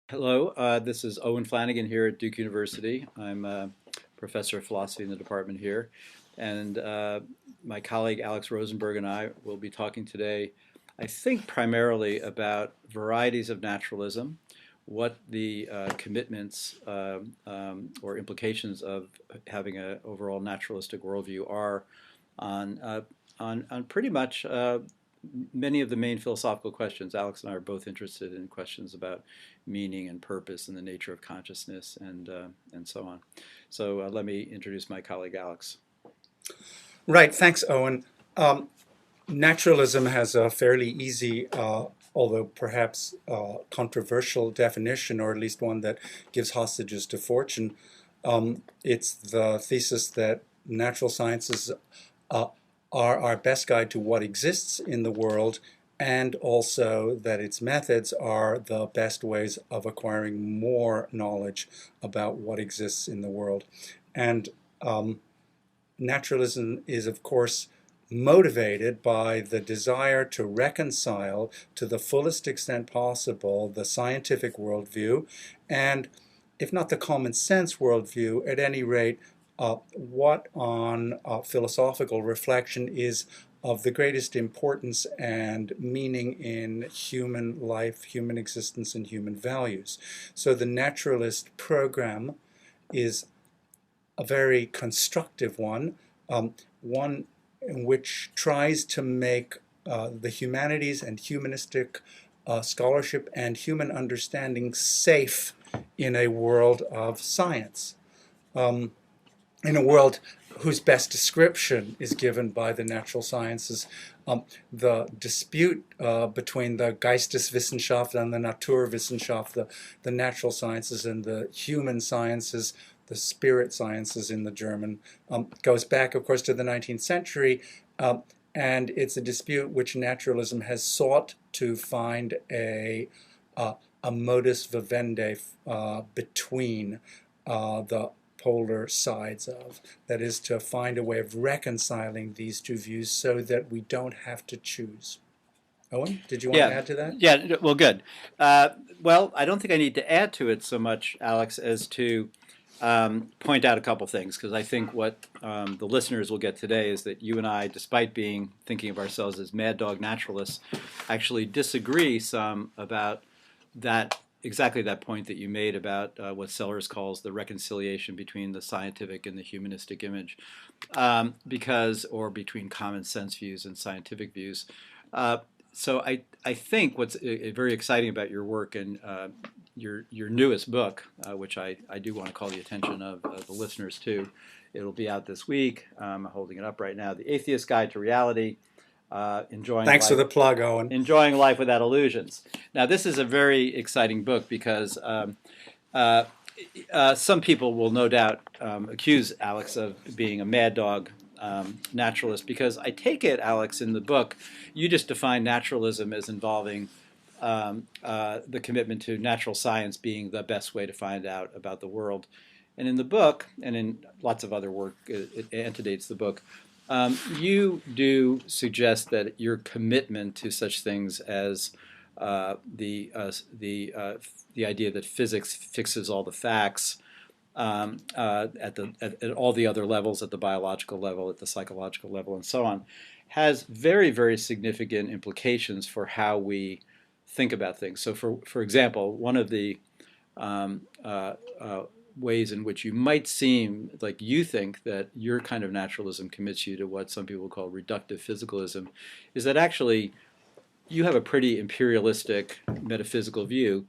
Hello, this is Owen Flanagan here at Duke University. I'm a professor of philosophy in the department here. And my colleague Alex Rosenberg and I will be talking today, I think, primarily about varieties of naturalism, what the commitments or implications of having an overall naturalistic worldview are on, on pretty much many of the main philosophical questions. Alex and I are both interested in questions about meaning and purpose and the nature of consciousness and so on. So let me introduce my colleague Alex. Right, thanks, Owen. Naturalism has a fairly easy, although perhaps controversial definition, or at least one that gives hostages to fortune. It's the thesis that natural sciences uh, are our best guide to what exists in the world, and also that its methods are the best ways of acquiring more knowledge about what exists in the world. And naturalism is, of course, motivated by the desire to reconcile to the fullest extent possible the scientific worldview and, if not the common sense worldview, at any rate, what on philosophical reflection is of the greatest importance and meaning in human life, human existence, and human values. So the naturalist program is a very constructive one, one which tries to make the humanities and humanistic scholarship and human understanding safe in a world of science, in a world whose best description is given by the natural sciences. The dispute between the Geisteswissenschaft and the Naturwissenschaft, the natural sciences and the human sciences, the spirit sciences in the German, goes back, of course, to the 19th century, and it's a dispute which naturalism has sought to find a modus vivendi between the polar sides of. That is, to find a way of reconciling these two views so that we don't have to choose. Owen, did you want to Yeah, add to that? yeah. Well, good. Well, I don't think I need to add to it so much, Alex, as to point out a couple things, because I think what the listeners will get today is that you and I, despite being thinking of ourselves as mad dog naturalists, actually disagree some about that exactly that point that you made about what Sellers calls the reconciliation between the scientific and the humanistic image, because or between common sense views and scientific views. So I think what's very exciting about your work and your newest book, which I do want to call the attention of the listeners to. It'll be out this week. I'm holding it up right now. The Atheist Guide to Reality, Thanks for the plug, Owen. enjoying life without illusions. Now, this is a very exciting book because uh, some people will no doubt accuse Alex of being a mad dog naturalist, because I take it, Alex, in the book, you just define naturalism as involving the commitment to natural science being the best way to find out about the world. And in the book, and in lots of other work, it antedates the book, you do suggest that your commitment to such things as the idea that physics fixes all the facts at all the other levels, at the biological level, at the psychological level, and so on, has very, very significant implications for how we think about things. So, for example, one of the um, uh, uh, ways in which you might seem like you think that your kind of naturalism commits you to what some people call reductive physicalism is that actually you have a pretty imperialistic metaphysical view,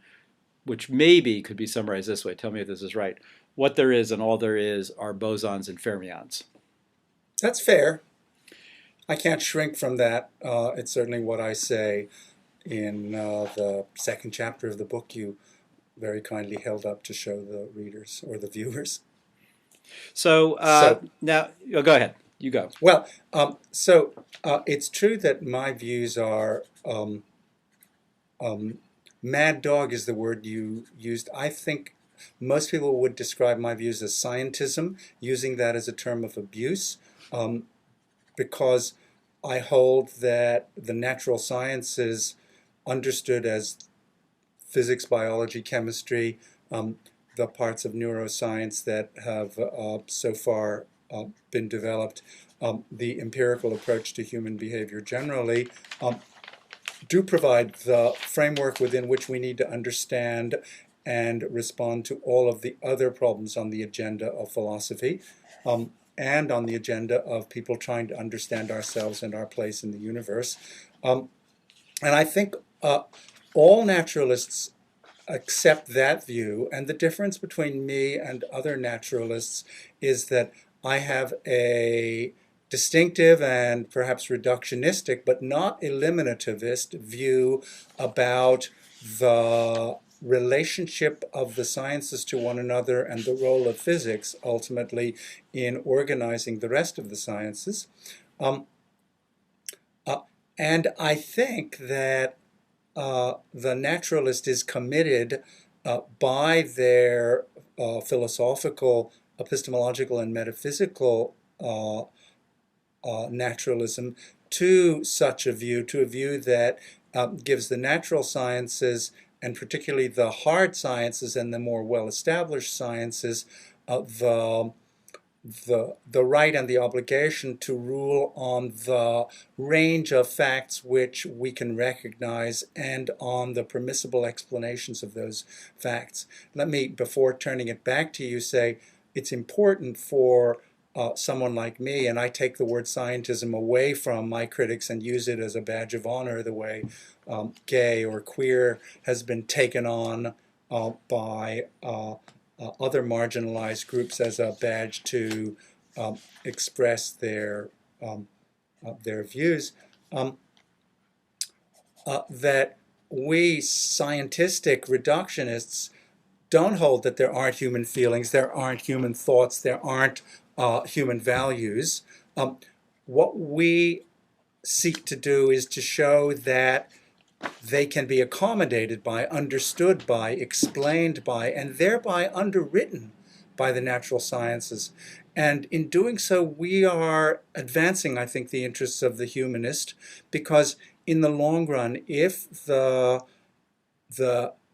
which maybe could be summarized this way. Tell me if this is right. What there is and all there is are bosons and fermions. That's fair. I can't shrink from that. It's certainly what I say in the second chapter of the book you very kindly held up to show the readers or the viewers. So So, now, oh, go ahead. You go. well, it's true that my views are um, mad dog is the word you used. I think most people would describe my views as scientism, using that as a term of abuse, um, because I hold that the natural sciences, understood as physics, biology, chemistry, the parts of neuroscience that have so far been developed, the empirical approach to human behavior generally, do provide the framework within which we need to understand and respond to all of the other problems on the agenda of philosophy, and on the agenda of people trying to understand ourselves and our place in the universe. And I think all naturalists accept that view, and the difference between me and other naturalists is that I have a distinctive and perhaps reductionistic, but not eliminativist view about the relationship of the sciences to one another and the role of physics ultimately in organizing the rest of the sciences. Um, and I think that the naturalist is committed by their philosophical, epistemological, and metaphysical naturalism to such a view, to a view that gives the natural sciences, and particularly the hard sciences and the more well-established sciences, the right and the obligation to rule on the range of facts which we can recognize and on the permissible explanations of those facts. Let me, before turning it back to you, say it's important for someone like me, and I take the word scientism away from my critics and use it as a badge of honor the way gay or queer has been taken on by other marginalized groups as a badge to express their views, that we scientific reductionists don't hold that there aren't human feelings, there aren't human thoughts, there aren't human values. What we seek to do is to show that they can be accommodated by, understood by, explained by, and thereby underwritten by the natural sciences. And in doing so, we are advancing, I think, the interests of the humanist, because in the long run, if the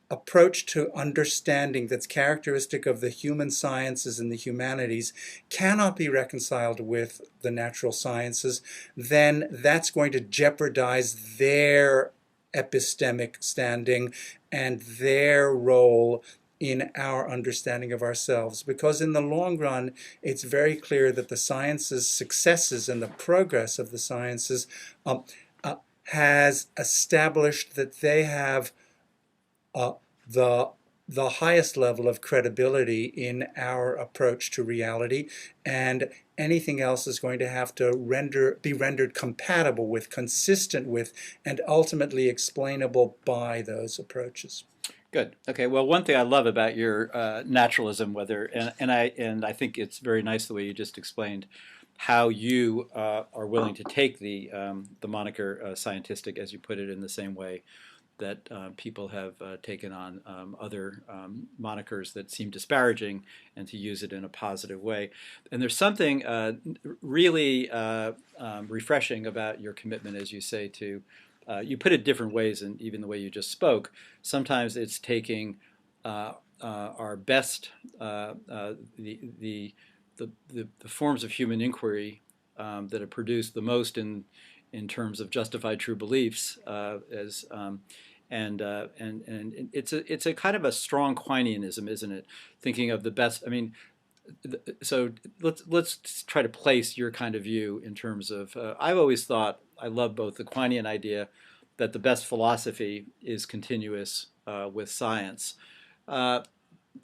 approach to understanding that's characteristic of the human sciences and the humanities cannot be reconciled with the natural sciences, then that's going to jeopardize their epistemic standing and their role in our understanding of ourselves. Because in the long run, it's very clear that the sciences' successes and the progress of the sciences has established that they have the highest level of credibility in our approach to reality, and anything else is going to have to be rendered compatible with, consistent with, and ultimately explainable by those approaches. Good. Okay. Well, one thing I love about your naturalism, and I think it's very nice the way you just explained how you are willing to take the moniker scientistic, as you put it, in the same way that people have taken on other monikers that seem disparaging, and to use it in a positive way. And there's something really refreshing about your commitment, as you say, to you put it different ways, and even the way you just spoke. Sometimes it's taking our best, the forms of human inquiry that have produced the most in terms of justified true beliefs, and it's a kind of a strong Quineanism, isn't it? Thinking of the best. I mean, so let's try to place your kind of view in terms of. I've always thought I love both the Quinean idea that the best philosophy is continuous with science.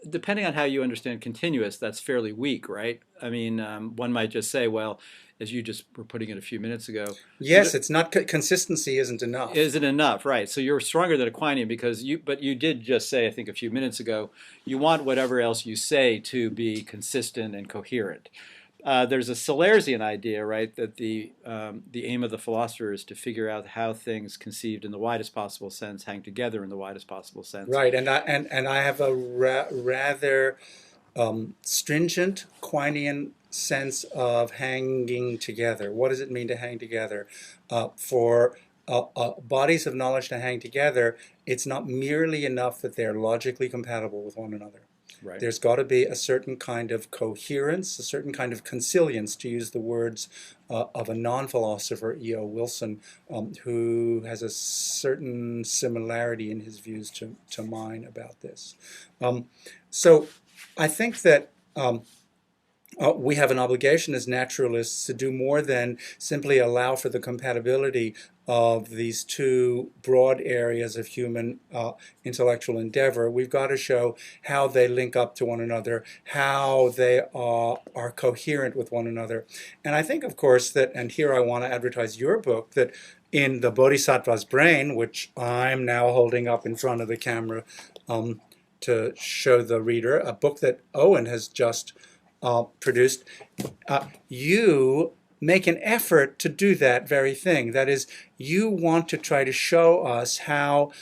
Depending on how you understand continuous, that's fairly weak, right? I mean, one might just say, well, as you just were putting it a few minutes ago, yes, it's not consistency isn't enough. Isn't enough, right? So you're stronger than Aquinas because but you did just say, I think a few minutes ago, you want whatever else you say to be consistent and coherent. There's a Salerzian idea, right, that the aim of the philosopher is to figure out how things conceived in the widest possible sense hang together in the widest possible sense. Right, and I have a rather stringent Quinean sense of hanging together. What does it mean to hang together? For bodies of knowledge to hang together, it's not merely enough that they're logically compatible with one another. Right. There's got to be a certain kind of coherence, a certain kind of consilience, to use the words of a non-philosopher, E.O. Wilson, who has a certain similarity in his views to mine about this. So I think that we have an obligation as naturalists to do more than simply allow for the compatibility of these two broad areas of human intellectual endeavor. We've got to show how they link up to one another, how they are coherent with one another. And I think, of course, that, and here I want to advertise your book, that in The Bodhisattva's Brain, which I'm now holding up in front of the camera to show the reader, a book that Owen has just produced, you make an effort to do that very thing. That is, you want to try to show us how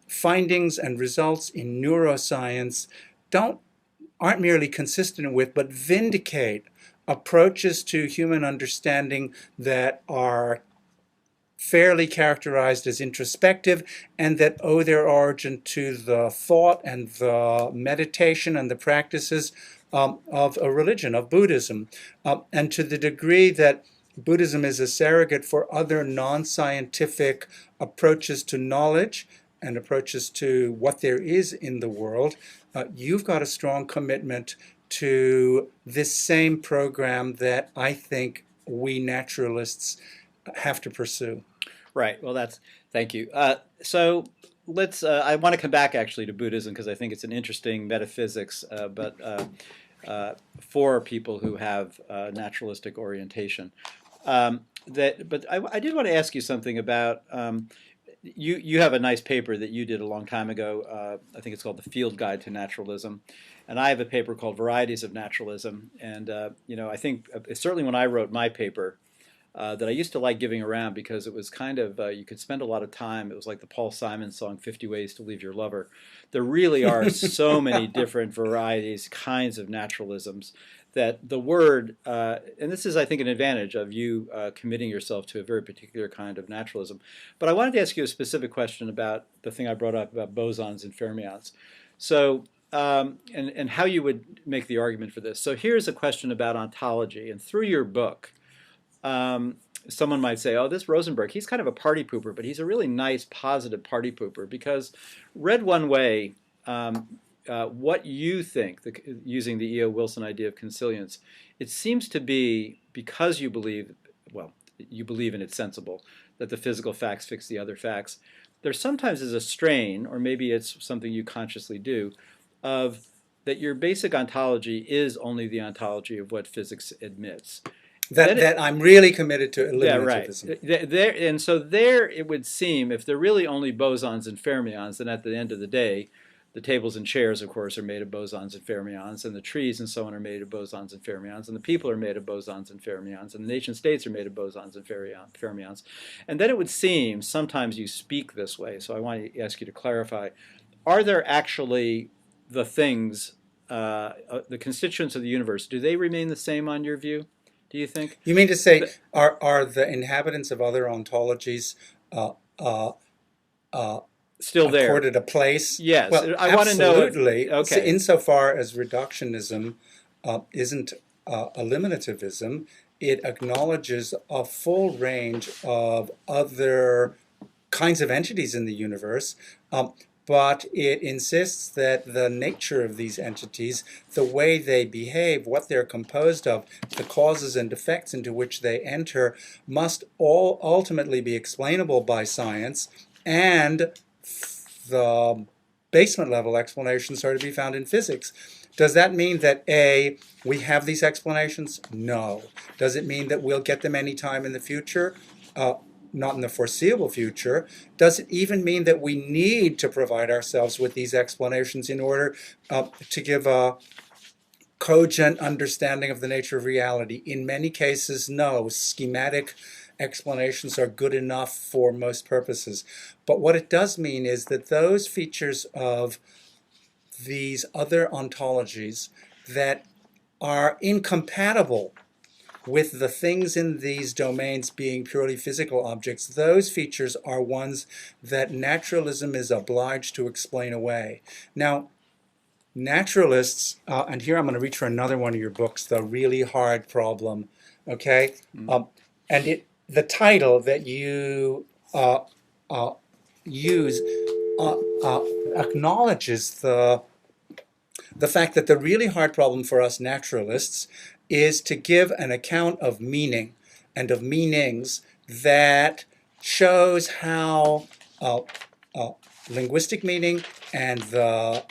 findings and results in neuroscience aren't merely consistent with, but vindicate approaches to human understanding that are fairly characterized as introspective and that owe their origin to the thought and the meditation and the practices of a religion, of Buddhism. And to the degree that Buddhism is a surrogate for other non-scientific approaches to knowledge and approaches to what there is in the world, you've got a strong commitment to this same program that I think we naturalists have to pursue. Right. Well, thank you. So let's, I want to come back actually to Buddhism because I think it's an interesting metaphysics, but for people who have naturalistic orientation. But I did want to ask you something about, you have a nice paper that you did a long time ago. I think it's called The Field Guide to Naturalism. And I have a paper called Varieties of Naturalism. And, I think certainly when I wrote my paper, that I used to like giving around because it was kind of, you could spend a lot of time. It was like the Paul Simon song, 50 Ways to Leave Your Lover. There really are so many different varieties, kinds of naturalisms that the word, and this is, I think, an advantage of you committing yourself to a very particular kind of naturalism. But I wanted to ask you a specific question about the thing I brought up about bosons and fermions. So, and how you would make the argument for this. So here's a question about ontology. And through your book, someone might say, oh, this Rosenberg, he's kind of a party pooper, but he's a really nice, positive party pooper because read one way, what you think, using the E.O. Wilson idea of consilience, it seems to be because you believe, well, you believe in it's sensible, that the physical facts fix the other facts. There sometimes is a strain, or maybe it's something you consciously do, of that your basic ontology is only the ontology of what physics admits. That I'm really committed to eliminativism. Yeah, right. And so there it would seem, if they're really only bosons and fermions, then at the end of the day, the tables and chairs, of course, are made of bosons and fermions, and the trees and so on are made of bosons and fermions, and the people are made of bosons and fermions, and the nation states are made of bosons and fermions. And then it would seem, sometimes you speak this way, so I want to ask you to clarify, are there actually the things, the constituents of the universe, do they remain the same on your view? Do you think? You mean to say, are the inhabitants of other ontologies still there, accorded a place? Yes. Well, I want to know. Absolutely. Okay. Insofar as reductionism isn't eliminativism, it acknowledges a full range of other kinds of entities in the universe. But it insists that the nature of these entities, the way they behave, what they're composed of, the causes and effects into which they enter, must all ultimately be explainable by science, and the basement level explanations are to be found in physics. Does that mean that, A, we have these explanations? No. Does it mean that we'll get them anytime in the future? Not in the foreseeable future. Does it even mean that we need to provide ourselves with these explanations in order to give a cogent understanding of the nature of reality? In many cases, no. Schematic explanations are good enough for most purposes. But what it does mean is that those features of these other ontologies that are incompatible with the things in these domains being purely physical objects, those features are ones that naturalism is obliged to explain away. Now, naturalists, and here I'm going to reach for another one of your books, The Really Hard Problem, okay? The title that you uh, use uh, uh, acknowledges the fact that the really hard problem for us naturalists is to give an account of meaning and of meanings that shows how linguistic meaning and the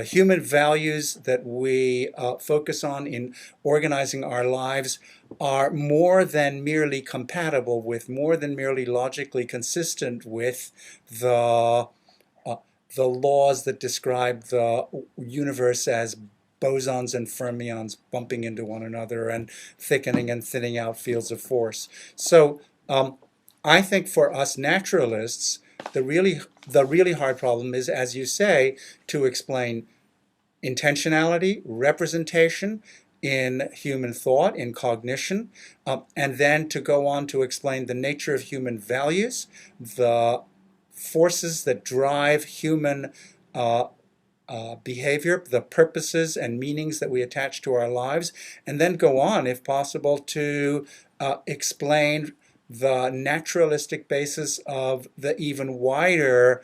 human values that we focus on in organizing our lives are more than merely compatible with, more than merely logically consistent with the the laws that describe the universe as bosons and fermions bumping into one another and thickening and thinning out fields of force. So I think for us naturalists, the really hard problem is, as you say, to explain intentionality, representation in human thought, in cognition, and then to go on to explain the nature of human values, the forces that drive human behavior, the purposes and meanings that we attach to our lives, and then go on, if possible, to explain the naturalistic basis of the even wider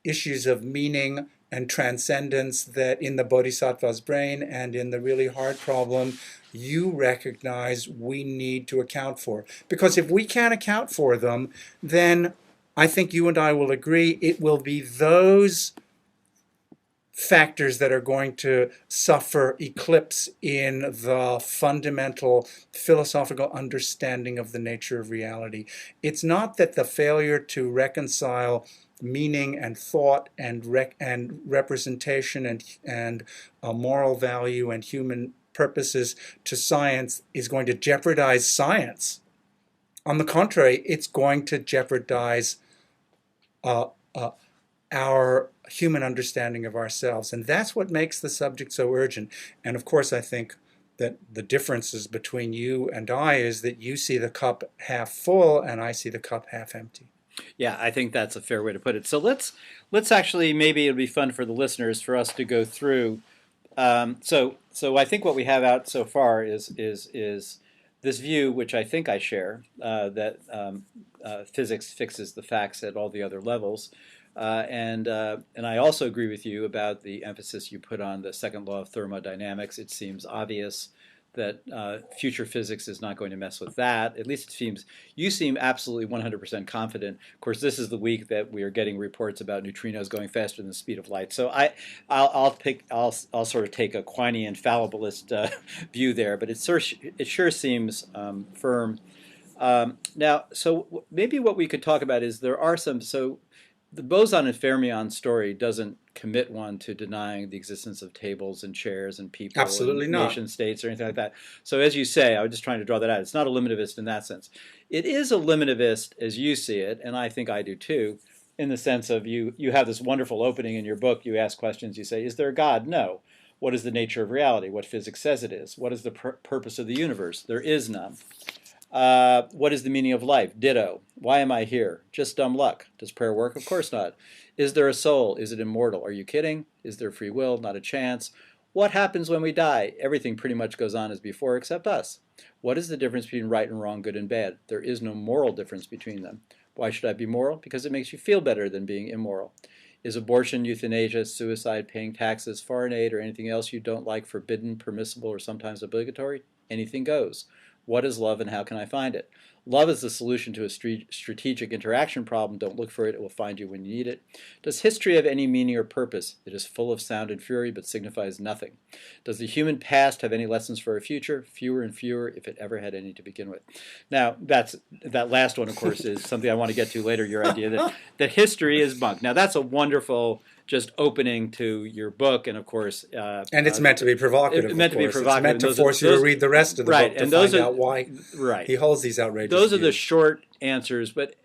issues of meaning and transcendence that in the Bodhisattva's brain and in the really hard problem you recognize we need to account for. Because if we can't account for them, then I think you and I will agree it will be those factors that are going to suffer eclipse in the fundamental philosophical understanding of the nature of reality. It's not that the failure to reconcile meaning and thought and representation and moral value and human purposes to science is going to jeopardize science. On the contrary, it's going to jeopardize our human understanding of ourselves. And that's what makes the subject so urgent. And of course, I think that the differences between you and I is that you see the cup half full and I see the cup half empty. Yeah, I think that's a fair way to put it. So let's actually, maybe it'll be fun for the listeners for us to go through. So I think what we have out so far is this view, which I think I share, that physics fixes the facts at all the other levels. And I also agree with you about the emphasis you put on the second law of thermodynamics. It seems obvious that future physics is not going to mess with that. At least it seems, you seem absolutely 100% confident. Of course, this is the week that we are getting reports about neutrinos going faster than the speed of light. So I'll sort of take a Quinean fallibilist view there, but it sure seems firm. Now, so maybe what we could talk about is there are some, so the boson and fermion story doesn't commit one to denying the existence of tables and chairs and people Absolutely and not. nation states or anything like that. So as you say, I was just trying to draw that out. It's not a limitivist in that sense. It is a limitivist as you see it, and I think I do too, in the sense of you have this wonderful opening in your book. You ask questions. You say, is there a God? No. What is the nature of reality? What physics says it is? What is the purpose of the universe? There is none. What is the meaning of life? Ditto. Why am I here? Just dumb luck. Does prayer work? Of course not. Is there a soul? Is it immortal? Are you kidding? Is there free will? Not a chance. What happens when we die? Everything pretty much goes on as before except us. What is the difference between right and wrong, good and bad? There is no moral difference between them. Why should I be moral? Because it makes you feel better than being immoral. Is abortion, euthanasia, suicide, paying taxes, foreign aid, or anything else you don't like forbidden, permissible, or sometimes obligatory? Anything goes. What is love and how can I find it? Love is the solution to a strategic interaction problem. Don't look for it. It will find you when you need it. Does history have any meaning or purpose? It is full of sound and fury, but signifies nothing. Does the human past have any lessons for our future? Fewer and fewer, if it ever had any to begin with. Now, that last one, of course, is something I want to get to later, your idea that history is bunk. Now, that's a wonderful just opening to your book, and of course, and it's meant to be provocative. It's meant to be provocative. It's meant to force you to read the rest of the book to find out why he holds these outrageous Those views. are the short answers, but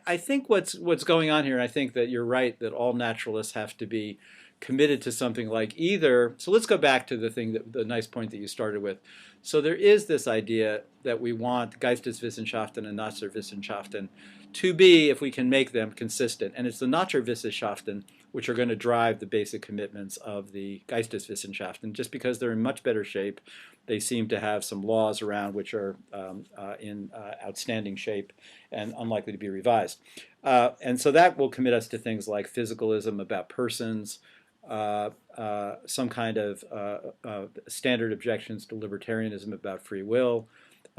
I think what's going on here, and I think that you're right that all naturalists have to be committed to something like either. So let's go back to the nice point that you started with. So there is this idea that we want Geisteswissenschaften and Naturwissenschaften to be, if we can make them, consistent. And it's the Naturwissenschaften which are going to drive the basic commitments of the Geisteswissenschaften, just because they're in much better shape. They seem to have some laws around which are in outstanding shape and unlikely to be revised. And so that will commit us to things like physicalism about persons, some kind of standard objections to libertarianism about free will,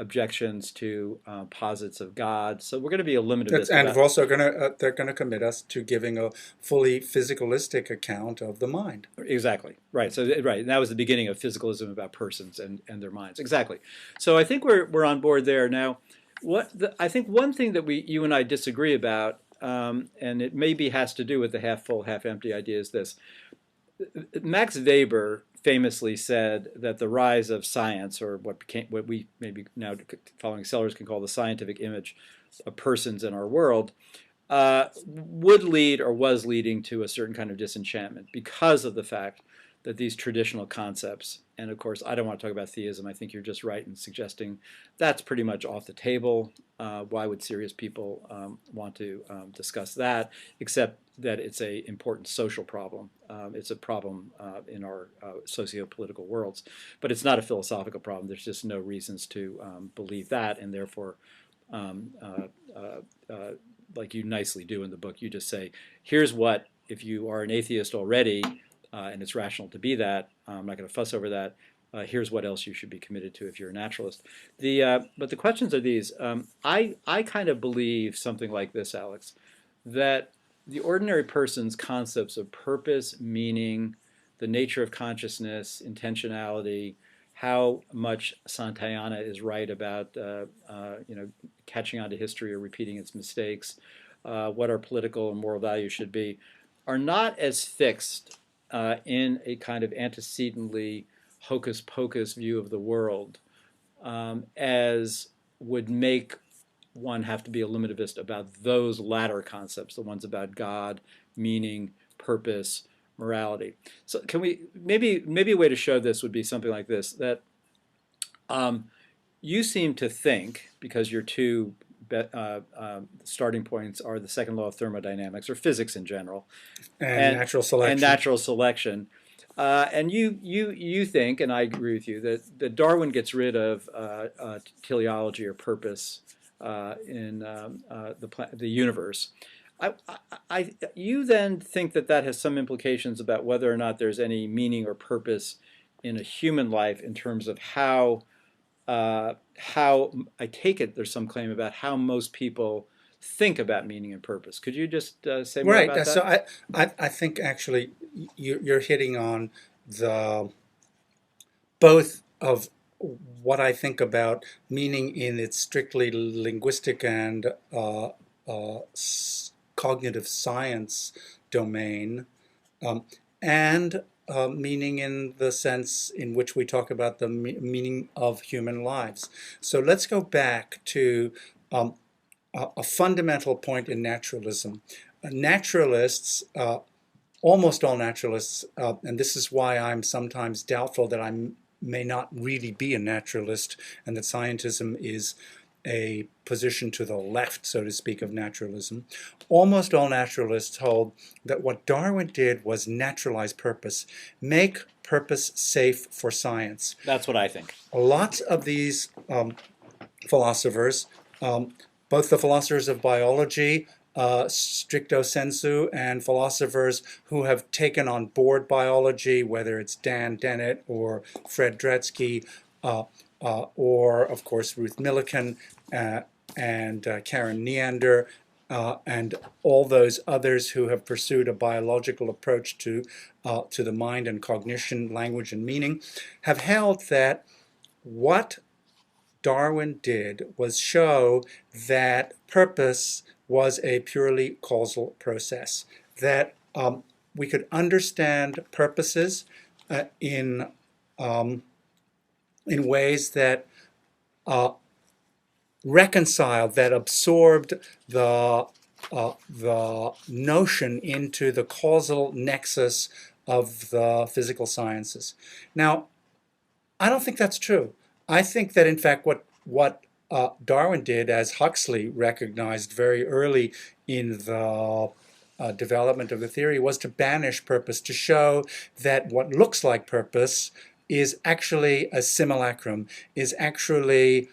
objections to posits of God. So we're going to be a limitivist. And we're also going to they're going to commit us to giving a fully physicalistic account of the mind. Exactly. Right. So right, and that was the beginning of physicalism about persons and their minds. Exactly. So I think we're on board there now. I think one thing that you and I disagree about, and it maybe has to do with the half full, half empty idea, is this. Max Weber famously said that the rise of science, or what we maybe now following Sellers can call the scientific image of persons in our world, would lead or was leading to a certain kind of disenchantment because of the fact that these traditional concepts, and of course I don't want to talk about theism, I think you're just right in suggesting that's pretty much off the table. Why would serious people want to discuss that, except that it's an important social problem. It's a problem in our socio-political worlds, but it's not a philosophical problem. There's just no reasons to believe that, and therefore, like you nicely do in the book, you just say, here's what, if you are an atheist already, and it's rational to be that, I'm not going to fuss over that, here's what else you should be committed to if you're a naturalist. But the questions are these. I kind of believe something like this, Alex, that the ordinary person's concepts of purpose, meaning, the nature of consciousness, intentionality, how much Santayana is right about catching on to history or repeating its mistakes, what our political and moral values should be, are not as fixed in a kind of antecedently hocus pocus view of the world as would make one have to be a limitivist about those latter concepts, the ones about God, meaning, purpose, morality. So can we, maybe a way to show this would be something like this, that you seem to think, because your two starting points are the second law of thermodynamics, or physics in general, and natural selection. And natural selection. And you think, and I agree with you, that Darwin gets rid of teleology or purpose in the universe. You then think that has some implications about whether or not there's any meaning or purpose in a human life in terms of how I take it there's some claim about how most people think about meaning and purpose. Could you just say more about that? So I think actually you're hitting on both of what I think about meaning in its strictly linguistic and cognitive science domain, and meaning in the sense in which we talk about the meaning of human lives. So let's go back to a fundamental point in naturalism. Naturalists, almost all naturalists, and this is why I'm sometimes doubtful that I may not really be a naturalist, and that scientism is a position to the left, so to speak, of naturalism. Almost all naturalists hold that what Darwin did was naturalize purpose, make purpose safe for science. That's what I think. Lots of these philosophers, both the philosophers of biology, stricto sensu, and philosophers who have taken on board biology, whether it's Dan Dennett or Fred Dretske, or of course Ruth Millikan and Karen Neander, and all those others who have pursued a biological approach to the mind and cognition, language and meaning, have held that what Darwin did was show that purpose was a purely causal process, that we could understand purposes in ways that reconciled, that absorbed the notion into the causal nexus of the physical sciences. Now, I don't think that's true. I think that, in fact, what Darwin did, as Huxley recognized very early in the development of the theory, was to banish purpose, to show that what looks like purpose is actually a simulacrum, is actually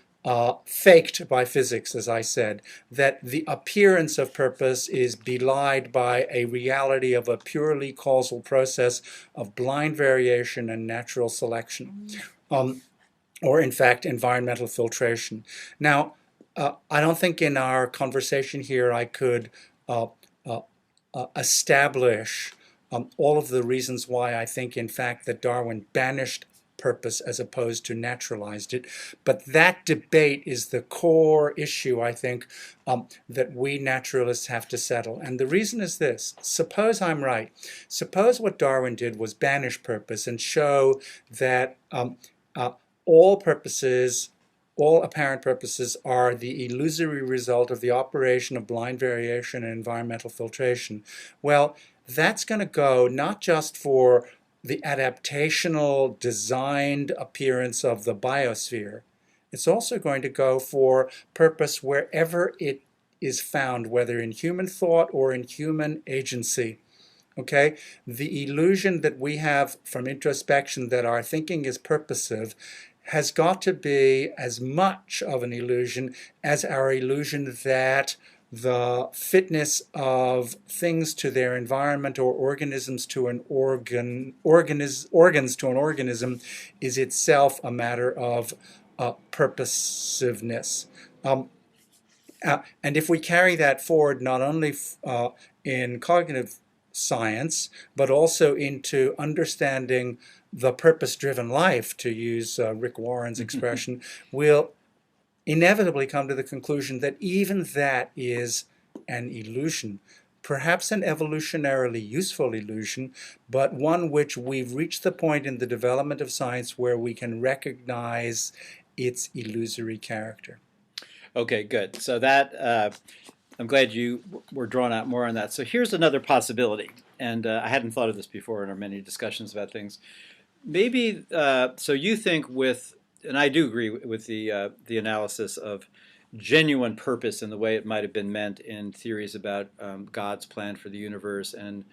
faked by physics, as I said, that the appearance of purpose is belied by a reality of a purely causal process of blind variation and natural selection. Or in fact, environmental filtration. Now, I don't think in our conversation here I could uh, uh, establish all of the reasons why I think, in fact, that Darwin banished purpose as opposed to naturalized it. But that debate is the core issue, I think, that we naturalists have to settle. And the reason is this. Suppose I'm right. Suppose what Darwin did was banish purpose and show that all purposes, all apparent purposes, are the illusory result of the operation of blind variation and environmental filtration. Well, that's going to go not just for the adaptational designed appearance of the biosphere, it's also going to go for purpose wherever it is found, whether in human thought or in human agency. Okay, the illusion that we have from introspection that our thinking is purposive has got to be as much of an illusion as our illusion that the fitness of things to their environment or organisms to an organs to an organism is itself a matter of purposiveness. And if we carry that forward not only in cognitive science, but also into understanding the purpose-driven life, to use Rick Warren's expression, we'll inevitably come to the conclusion that even that is an illusion, perhaps an evolutionarily useful illusion, but one which we've reached the point in the development of science where we can recognize its illusory character. Okay, good. So that I'm glad you were drawn out more on that. So here's another possibility, and I hadn't thought of this before in our many discussions about things. Maybe so you think with, and I do agree with the analysis of genuine purpose in the way it might have been meant in theories about God's plan for the universe and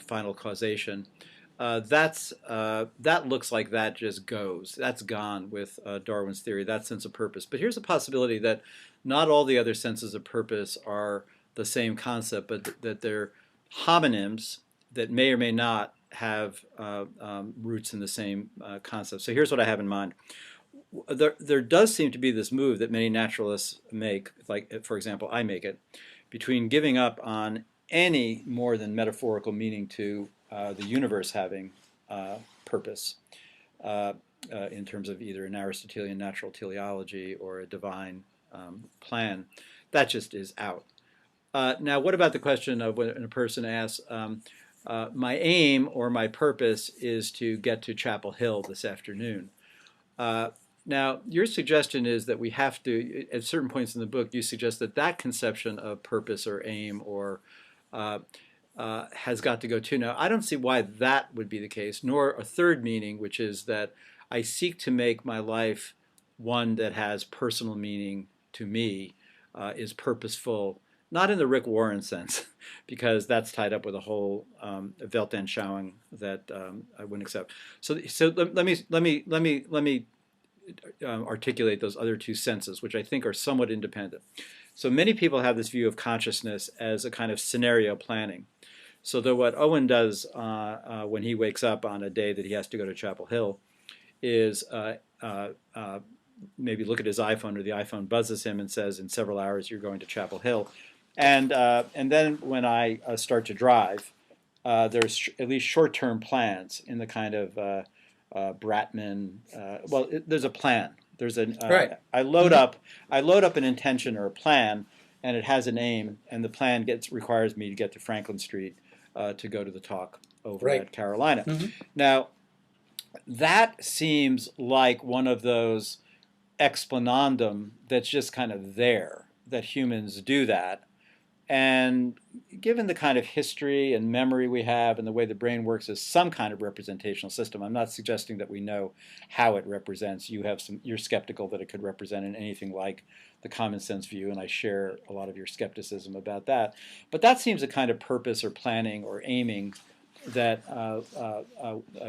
final causation. That looks like that just goes. That's gone with Darwin's theory, that sense of purpose. But here's a possibility that not all the other senses of purpose are the same concept, but that they're homonyms that may or may not have roots in the same concept. So here's what I have in mind. There does seem to be this move that many naturalists make, like, for example, I make it, between giving up on any more than metaphorical meaning to the universe having purpose in terms of either an Aristotelian natural teleology or a divine plan. That just is out. Now, what about the question of when a person asks, my aim or my purpose is to get to Chapel Hill this afternoon? Now, your suggestion is that we have to, at certain points in the book, you suggest that that conception of purpose or aim or has got to go too. Now, I don't see why that would be the case, nor a third meaning, which is that I seek to make my life one that has personal meaning to me, is purposeful, not in the Rick Warren sense, because that's tied up with a whole Weltanschauung that I wouldn't accept. So let me articulate those other two senses, which I think are somewhat independent. So many people have this view of consciousness as a kind of scenario planning. So that what Owen does when he wakes up on a day that he has to go to Chapel Hill is maybe look at his iPhone, or the iPhone buzzes him and says, in several hours you're going to Chapel Hill. And then when I start to drive, there's at least short-term plans in the kind of Bratman. There's a plan. There's an Right. I load up an intention or a plan, and it has a name, and the plan requires me to get to Franklin Street to go to the talk over Right. at Carolina. Mm-hmm. Now, that seems like one of those explanandum that's just kind of there, that humans do that. And given the kind of history and memory we have and the way the brain works as some kind of representational system, I'm not suggesting that we know how it represents. You're skeptical that it could represent in anything like the common sense view, and I share a lot of your skepticism about that. But that seems a kind of purpose or planning or aiming that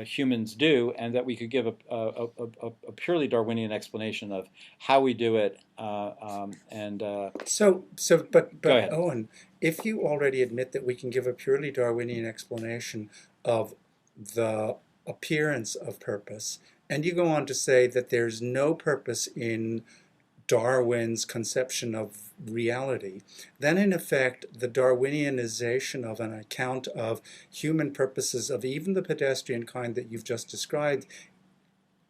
humans do, and that we could give a purely Darwinian explanation of how we do it. Go But ahead. Owen, if you already admit that we can give a purely Darwinian explanation of the appearance of purpose, and you go on to say that there's no purpose in Darwin's conception of reality, then in effect the Darwinianization of an account of human purposes of even the pedestrian kind that you've just described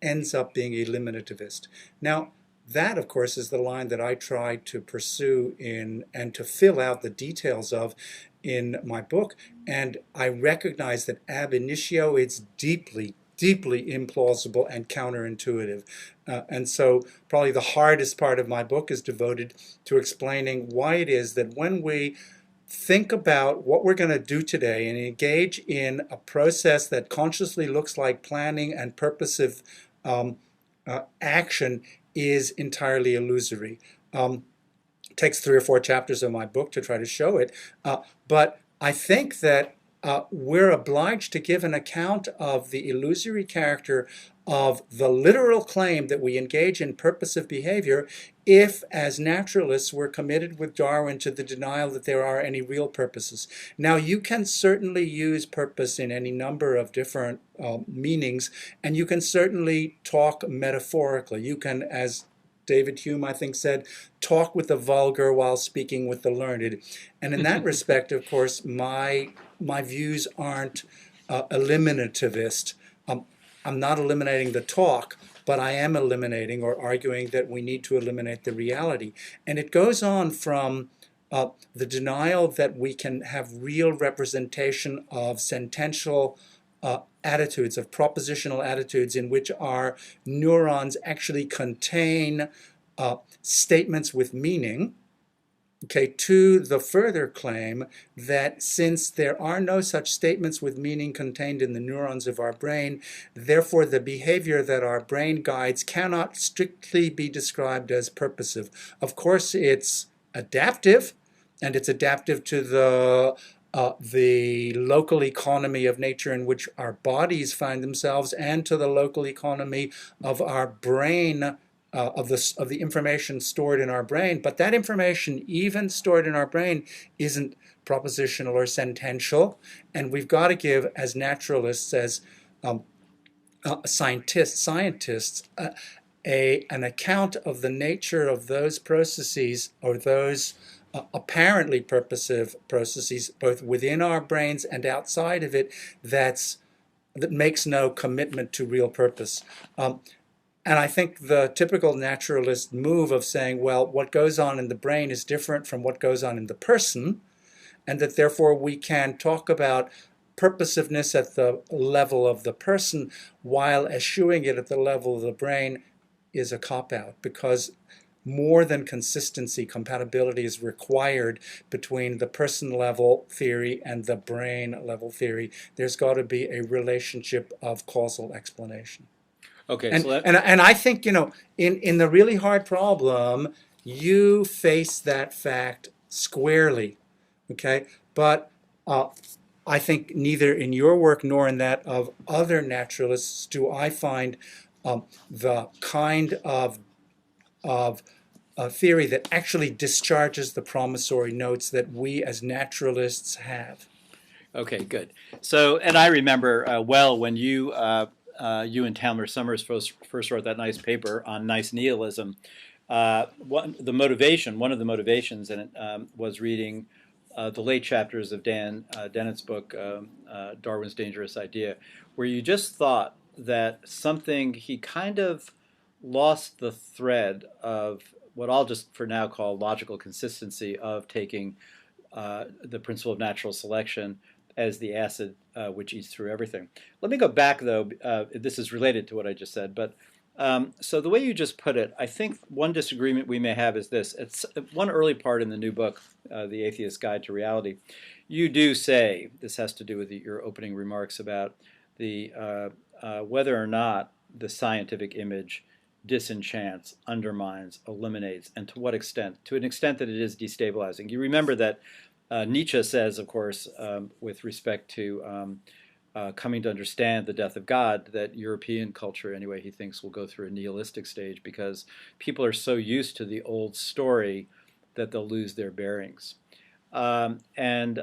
ends up being eliminativist. Now, that, of course, is the line that I try to pursue in and to fill out the details of in my book. And I recognize that ab initio it's deeply, deeply implausible and counterintuitive. And so probably the hardest part of my book is devoted to explaining why it is that when we think about what we're going to do today and engage in a process that consciously looks like planning and purposive action is entirely illusory. It takes 3 or 4 chapters of my book to try to show it, but I think that we're obliged to give an account of the illusory character of the literal claim that we engage in purposive behavior if, as naturalists, we're committed with Darwin to the denial that there are any real purposes. Now, you can certainly use purpose in any number of different meanings, and you can certainly talk metaphorically. You can, as David Hume, I think, said, talk with the vulgar while speaking with the learned. And in that respect, of course, my views aren't eliminativist. I'm not eliminating the talk, but I am eliminating or arguing that we need to eliminate the reality. And it goes on from the denial that we can have real representation of sentential attitudes, of propositional attitudes in which our neurons actually contain statements with meaning, okay, to the further claim that since there are no such statements with meaning contained in the neurons of our brain, therefore the behavior that our brain guides cannot strictly be described as purposive. Of course, it's adaptive, and it's adaptive to the local economy of nature in which our bodies find themselves, and to the local economy of our brain, of the information stored in our brain. But that information, even stored in our brain, isn't propositional or sentential, and we've got to give, as naturalists, as scientists, an account of the nature of those processes, or those apparently purposive processes, both within our brains and outside of it, that makes no commitment to real purpose. And I think the typical naturalist move of saying, well, what goes on in the brain is different from what goes on in the person, and that therefore we can talk about purposiveness at the level of the person while eschewing it at the level of the brain is a cop-out, because more than consistency, compatibility is required between the person level theory and the brain level theory. There's got to be a relationship of causal explanation. Okay, And, so that, and I think, in the really hard problem, you face that fact squarely, okay? But I think neither in your work nor in that of other naturalists do I find the kind of theory that actually discharges the promissory notes that we as naturalists have. okay, good. So, and I remember well when you and Tamler Summers first wrote that nice paper on nice nihilism. One of the motivations in it was reading the late chapters of Dan Dennett's book, Darwin's Dangerous Idea, where you just thought that he kind of lost the thread of what I'll just for now call logical consistency of taking the principle of natural selection as the acid which eats through everything. Let me go back, though. This is related to what I just said, but So the way you just put it, I think one disagreement we may have is this. It's one early part in the new book, The Atheist's Guide to Reality. You do say, this has to do with your opening remarks about the whether or not the scientific image disenchants, undermines, eliminates, and to what extent? To an extent that it is destabilizing. You remember that Nietzsche says, of course, with respect to coming to understand the death of God, that European culture, anyway, he thinks will go through a nihilistic stage because people are so used to the old story that they'll lose their bearings. And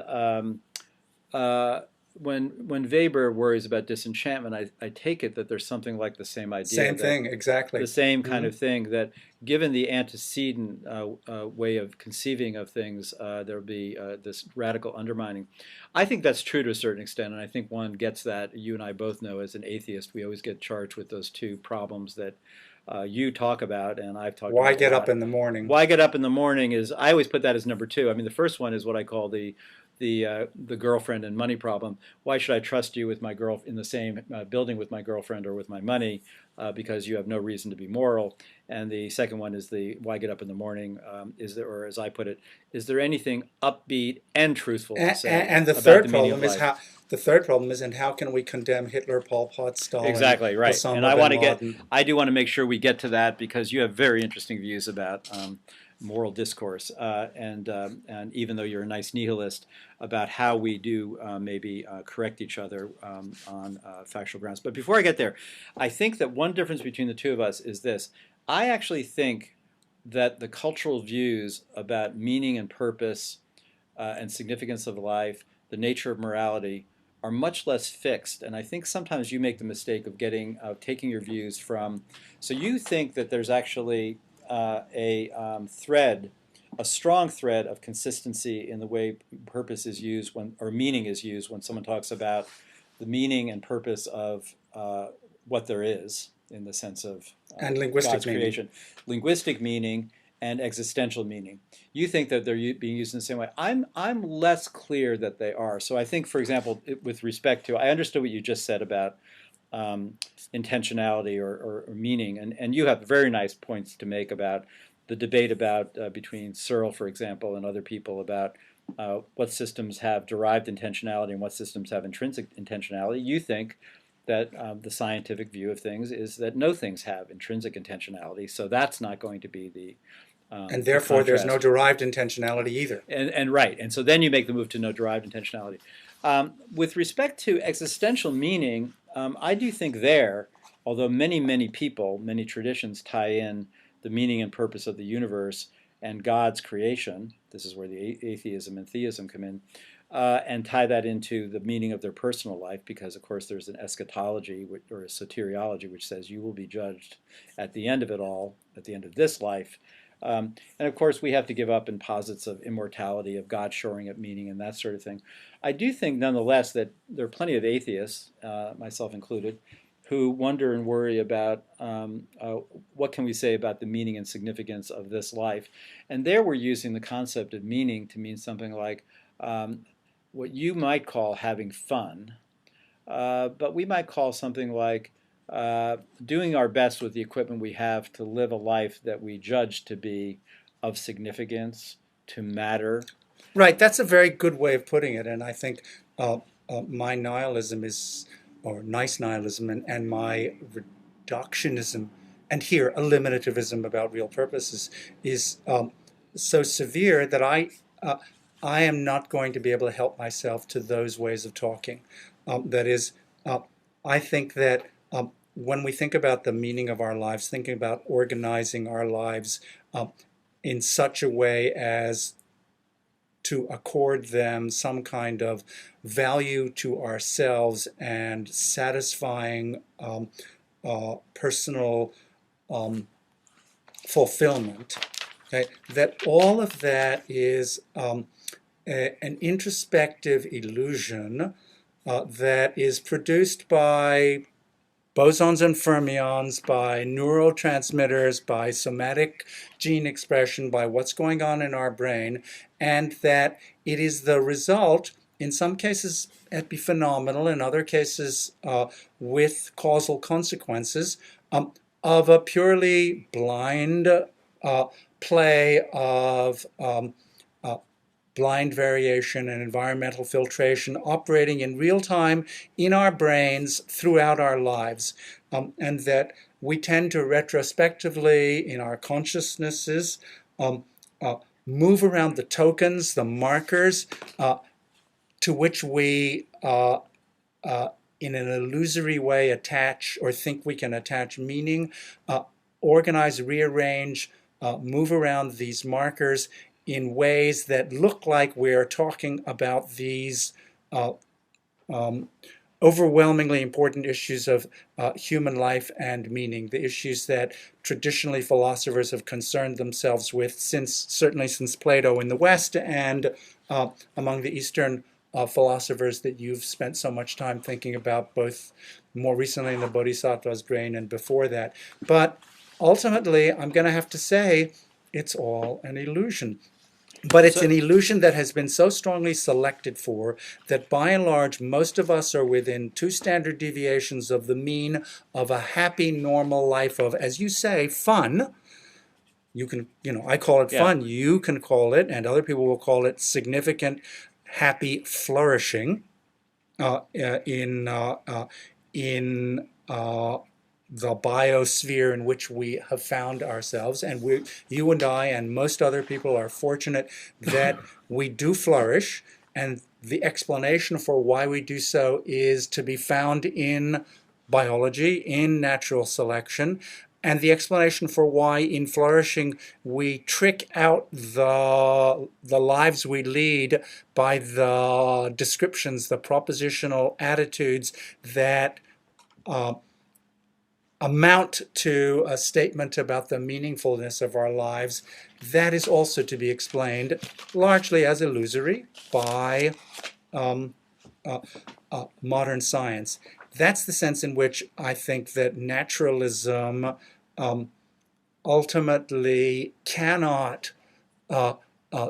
when Weber worries about disenchantment, I take it that there's something like the same idea. Same thing, exactly. The same kind of thing, that given the antecedent way of conceiving of things, there'll be this radical undermining. I think that's true to a certain extent, and I think one gets that. You and I both know, as an atheist, we always get charged with those two problems that you talk about, and I've talked about. Why get up in the morning? Why get up in the morning is, I always put that as number two. I mean, the first one is what I call the girlfriend and money problem. Why should I trust you with my girl in the same building with my girlfriend or with my money? Because you have no reason to be moral. And the second one is the why get up in the morning? Is there, or as I put it, is there anything upbeat and truthful to say? And the third problem is how. The third problem is, and how can we condemn Hitler, Pol Pot, Stalin? Exactly right. Osama And I bin want to Laden? I do want to make sure we get to that, because you have very interesting views about moral discourse, and even though you're a nice nihilist, about how we do maybe correct each other on factual grounds. But before I get there, I think that one difference between the two of us is this. I actually think that the cultural views about meaning and purpose and significance of life, the nature of morality, are much less fixed. And I think sometimes you make the mistake of taking your views from, so you think that there's actually a strong thread of consistency in the way purpose is used or meaning is used when someone talks about the meaning and purpose of what there is, in the sense of and linguistic God's meaning. creation, linguistic meaning and existential meaning. You think that they're being used in the same way. I'm less clear that they are. So I think, for example, with respect to, I understood what you just said about intentionality or meaning, and you have very nice points to make about the debate about between Searle, for example, and other people about what systems have derived intentionality and what systems have intrinsic intentionality. You think that the scientific view of things is that no things have intrinsic intentionality, so that's not going to be the and therefore there's no derived intentionality either. And right, and so then you make the move to no derived intentionality. With respect to existential meaning, I do think although many people, many traditions tie in the meaning and purpose of the universe and God's creation, this is where the atheism and theism come in, and tie that into the meaning of their personal life, because of course there's an eschatology or a soteriology which says you will be judged at the end of it all, at the end of this life. And of course we have to give up in posits of immortality, of God shoring up meaning and that sort of thing. I do think nonetheless that there are plenty of atheists, myself included, who wonder and worry about what can we say about the meaning and significance of this life. And there we're using the concept of meaning to mean something like what you might call having fun, but we might call something like doing our best with the equipment we have to live a life that we judge to be of significance, to matter. Right, that's a very good way of putting it, and I think my nihilism is, or nice nihilism, and my reductionism, and here eliminativism about real purposes, is so severe that I am not going to be able to help myself to those ways of talking. That is, I think that when we think about the meaning of our lives, thinking about organizing our lives in such a way as to accord them some kind of value to ourselves and satisfying personal fulfillment, okay, that all of that is an introspective illusion that is produced by bosons and fermions, by neurotransmitters, by somatic gene expression, by what's going on in our brain, and that it is the result, in some cases epiphenomenal, in other cases with causal consequences, of a purely blind play of blind variation and environmental filtration operating in real time in our brains throughout our lives. And that we tend to retrospectively, in our consciousnesses, um, move around the tokens, the markers, to which we, in an illusory way, attach or think we can attach meaning, organize, rearrange, move around these markers in ways that look like we're talking about these um, overwhelmingly important issues of human life and meaning, the issues that traditionally philosophers have concerned themselves with certainly since Plato in the West and among the Eastern philosophers that you've spent so much time thinking about, both more recently in the Bodhisattva's brain and before that. But ultimately, I'm going to have to say it's all an illusion. But it's an So, illusion that has been so strongly selected for that by and large, most of us are within 2 standard deviations of the mean of a happy, normal life of, as you say, fun. You can, I call it yeah. fun. You can call it, and other people will call it significant, happy flourishing uh, uh, in uh, uh, in the biosphere in which we have found ourselves. And you and I and most other people are fortunate that we do flourish. And the explanation for why we do so is to be found in biology, in natural selection. And the explanation for why in flourishing we trick out the lives we lead by the descriptions, the propositional attitudes that uh, amount to a statement about the meaningfulness of our lives, that is also to be explained largely as illusory by um, modern science. That's the sense in which I think that naturalism um, ultimately cannot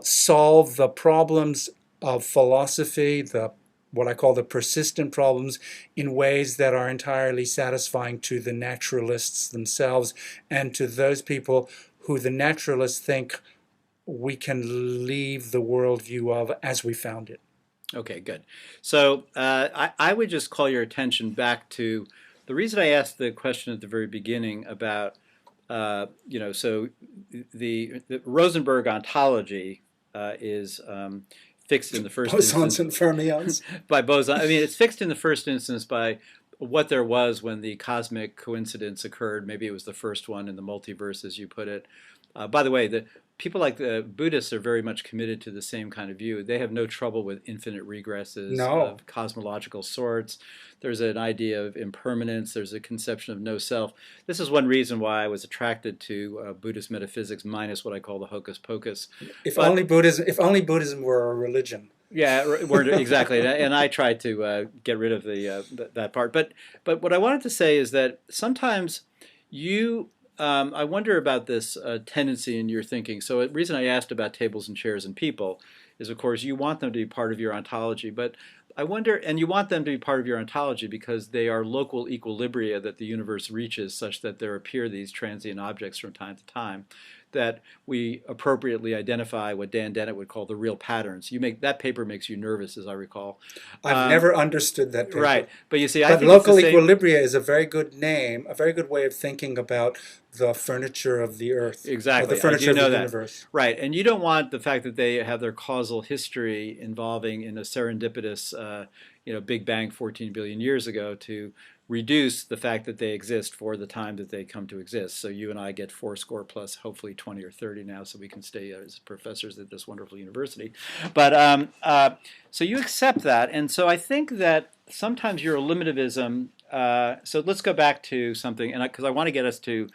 solve the problems of philosophy, the what I call the persistent problems, in ways that are entirely satisfying to the naturalists themselves and to those people who the naturalists think we can leave the worldview of as we found it. Okay, good. So I would just call your attention back to the reason I asked the question at the very beginning about, so the Rosenberg ontology is fixed in the first Bosons instance and fermions. by boson. I mean, it's fixed in the first instance by what there was when the cosmic coincidence occurred. Maybe it was the first one in the multiverse, as you put it. By the way, the people like the Buddhists are very much committed to the same kind of view. They have no trouble with infinite regresses No. of cosmological sorts. There's an idea of impermanence. There's a conception of no self. This is one reason why I was attracted to Buddhist metaphysics, minus what I call the hocus pocus. If But only Buddhism were a religion. yeah, weren't exactly, and I tried to get rid of that part. But what I wanted to say is that sometimes you, I wonder about this tendency in your thinking. So the reason I asked about tables and chairs and people is, of course, you want them to be part of your ontology, but I wonder, and you want them to be part of your ontology because they are local equilibria that the universe reaches, such that there appear these transient objects from time to time that we appropriately identify what Dan Dennett would call the real patterns. That paper makes you nervous, as I recall. I've never understood that Right, paper. but you see, I But think it's the local same. equilibria is a very good name, a very good way of thinking about the furniture of the earth, or the Exactly, I furniture do of the know that. universe. Right, and you don't want the fact that they have their causal history involving in a serendipitous, Big Bang 14 billion years ago to reduce the fact that they exist for the time that they come to exist. So you and I get 4 score plus hopefully 20 or 30 now, so we can stay as professors at this wonderful university. But so you accept that, and so I think that sometimes your eliminativism. So let's go back to something, and because I want to get us to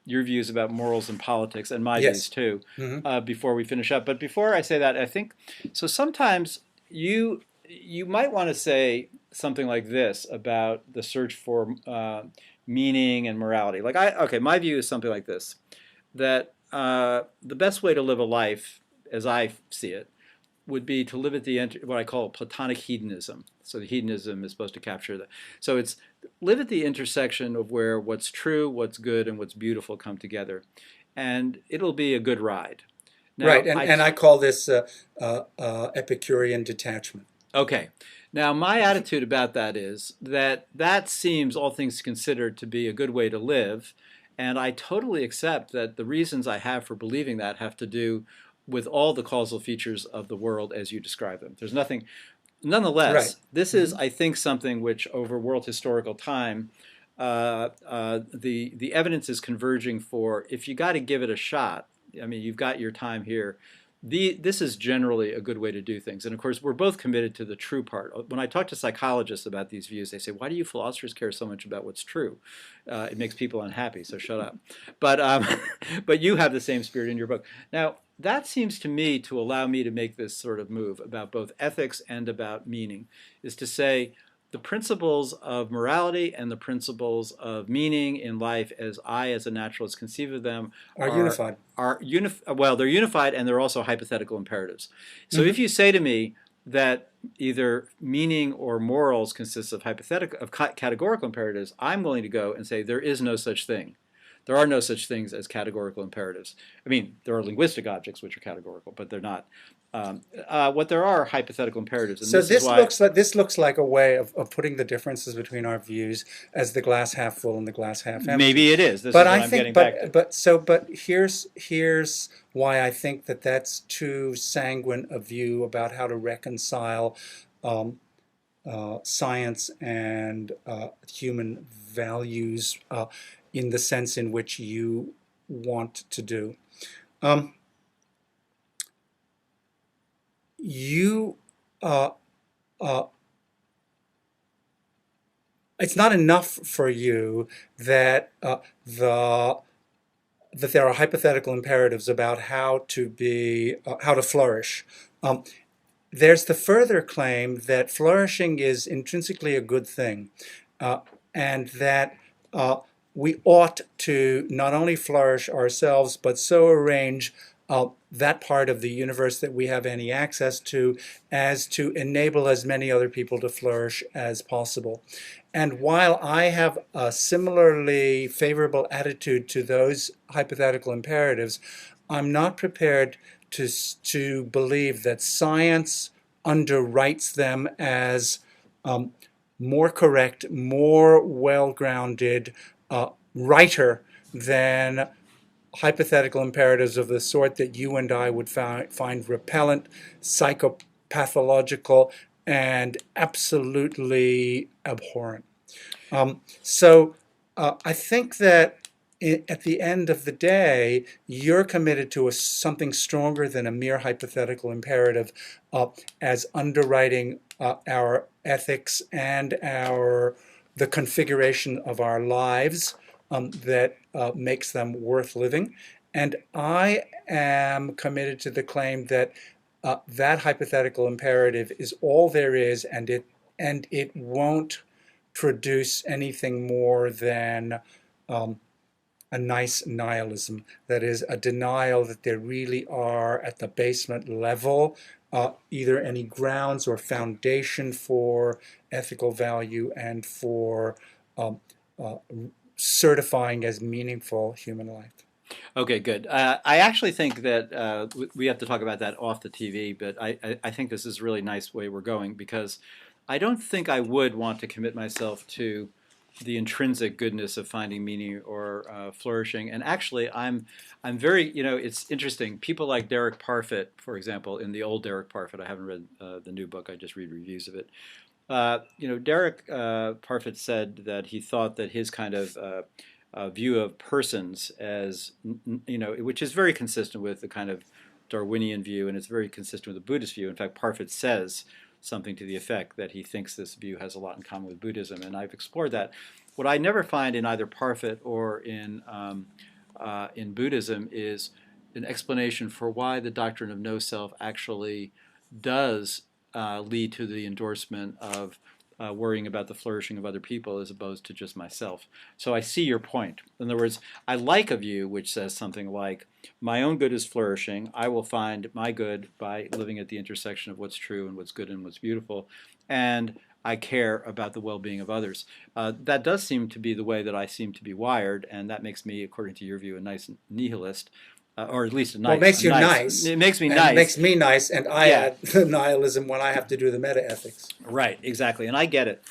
your views about morals and politics and my views Yes. too Hmm. before we finish up. But before I say that, I think so. Sometimes you might want to say something like this about the search for meaning and morality. My view is something like this: that the best way to live a life, as I see it, would be to live at the what I call Platonic hedonism. So the hedonism is supposed to capture that. So it's live at the intersection of where what's true, what's good, and what's beautiful come together, and it'll be a good ride. Right, Now, and I call this Epicurean detachment. okay. Now, my attitude about that is that that seems, all things considered, to be a good way to live. And I totally accept that the reasons I have for believing that have to do with all the causal features of the world as you describe them. There's nothing, Right. nonetheless, this is, Hmm. I think, something which over world historical time, the evidence is converging for if you got to give it a shot. I mean, you've got your time here. This is generally a good way to do things. And of course, we're both committed to the true part. When I talk to psychologists about these views, they say, why do you philosophers care so much about what's true? It makes people unhappy, so shut up. But, but you have the same spirit in your book. Now, that seems to me to allow me to make this sort of move about both ethics and about meaning, is to say, the principles of morality and the principles of meaning in life, as I, as a naturalist, conceive of them, Are are unified. well, they're unified and they're also hypothetical imperatives. So if Hmm. you say to me that either meaning or morals consists of hypothetical of categorical imperatives, I'm willing to go and say there is no such thing. There are no such things as categorical imperatives. I mean, there are linguistic objects which are categorical, but they're not. What there are hypothetical imperatives, and So this is why. this looks like a way of putting the differences between our views as the glass half full and the glass half empty. Maybe it is. This But is what I I'm think, getting back to. but here's why I think that that's too sanguine a view about how to reconcile um, science and human values in the sense in which you want to do. Um, you uh, uh, it's not enough for you that the that there are hypothetical imperatives about how to flourish. Um, there's the further claim that flourishing is intrinsically a good thing, uh, and that uh, we ought to not only flourish ourselves, but so arrange that part of the universe that we have any access to as to enable as many other people to flourish as possible. And while I have a similarly favorable attitude to those hypothetical imperatives, I'm not prepared to believe that science underwrites them as um, more correct, more well-grounded, righter than hypothetical imperatives of the sort that you and I would find repellent, psychopathological, and absolutely abhorrent. So I think that at the end of the day, you're committed to something stronger than a mere hypothetical imperative uh, as underwriting our ethics and the configuration of our lives that makes them worth living. And I am committed to the claim that that hypothetical imperative is all there is, and it won't produce anything more than um, a nice nihilism. That is, a denial that there really are, at the basement level, either any grounds or foundation for ethical value and for um, uh, certifying as meaningful human life. Okay, good. I actually think that we have to talk about that off the TV, but I think this is a really nice way we're going because I don't think I would want to commit myself to the intrinsic goodness of finding meaning or flourishing. And actually, I'm very, it's interesting. People like Derek Parfit, for example, in the old Derek Parfit, I haven't read the new book, I just read reviews of it. Derek Parfit said that he thought that his kind of view of persons as, which is very consistent with the kind of Darwinian view, and it's very consistent with the Buddhist view. In fact, Parfit says something to the effect that he thinks this view has a lot in common with Buddhism, and I've explored that. What I never find in either Parfit or in Buddhism is an explanation for why the doctrine of no self actually does lead to the endorsement of worrying about the flourishing of other people as opposed to just myself. So I see your point. In other words, I like a view which says something like, my own good is flourishing. I will find my good by living at the intersection of what's true and what's good and what's beautiful. And I care about the well-being of others. That does seem to be the way that I seem to be wired, and that makes me, according to your view, a nice nihilist. Or at least a nice. Well, it makes you nice. It makes me and nice. It makes me nice, and I add the nihilism when I have to do the meta-ethics. Right, exactly, and I get it.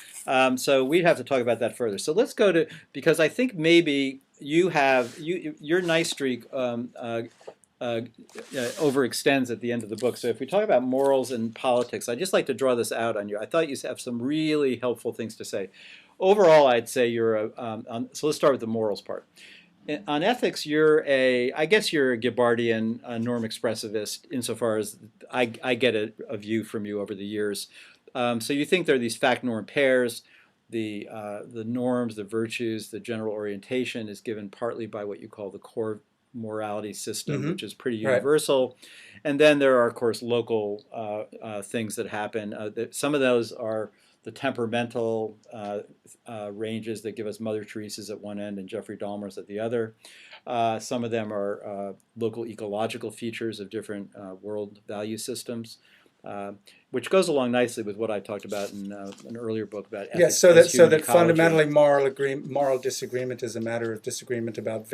So we'd have to talk about that further. So let's go to, because I think maybe you have, your nice streak overextends at the end of the book. So if we talk about morals and politics, I'd just like to draw this out on you. I thought you have some really helpful things to say. Overall, I'd say you're so let's start with the morals part. On ethics, I guess you're a Gibbardian norm expressivist insofar as I get a view from you over the years. So you think there are these fact-norm pairs. The norms, the virtues, the general orientation is given partly by what you call the core morality system, which is pretty universal. Right. And then there are, of course, local things that happen. Some of those are the temperamental ranges that give us Mother Teresa's at one end and Jeffrey Dahmer's at the other. Some of them are local ecological features of different world value systems, which goes along nicely with what I talked about in an earlier book about ethics. Yes, so that fundamentally moral disagreement is a matter of disagreement about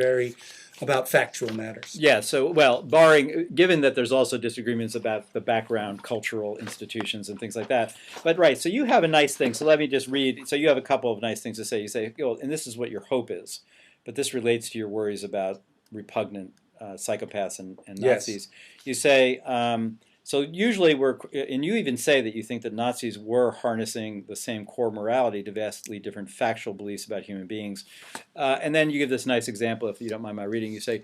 factual matters. Yeah, so, well, given that there's also disagreements about the background cultural institutions and things like that. But right, so you have a nice thing. So let me just read. So you have a couple of nice things to say. You say, well, and this is what your hope is. But this relates to your worries about repugnant psychopaths and Nazis. Yes. You say, so usually and you even say that you think that Nazis were harnessing the same core morality to vastly different factual beliefs about human beings. And then you give this nice example, if you don't mind my reading. You say,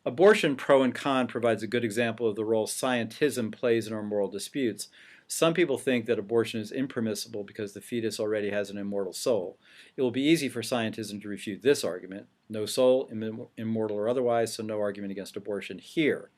abortion, pro and con, provides a good example of the role scientism plays in our moral disputes. Some people think that abortion is impermissible because the fetus already has an immortal soul. It will be easy for scientism to refute this argument. No soul, immortal or otherwise, so no argument against abortion here.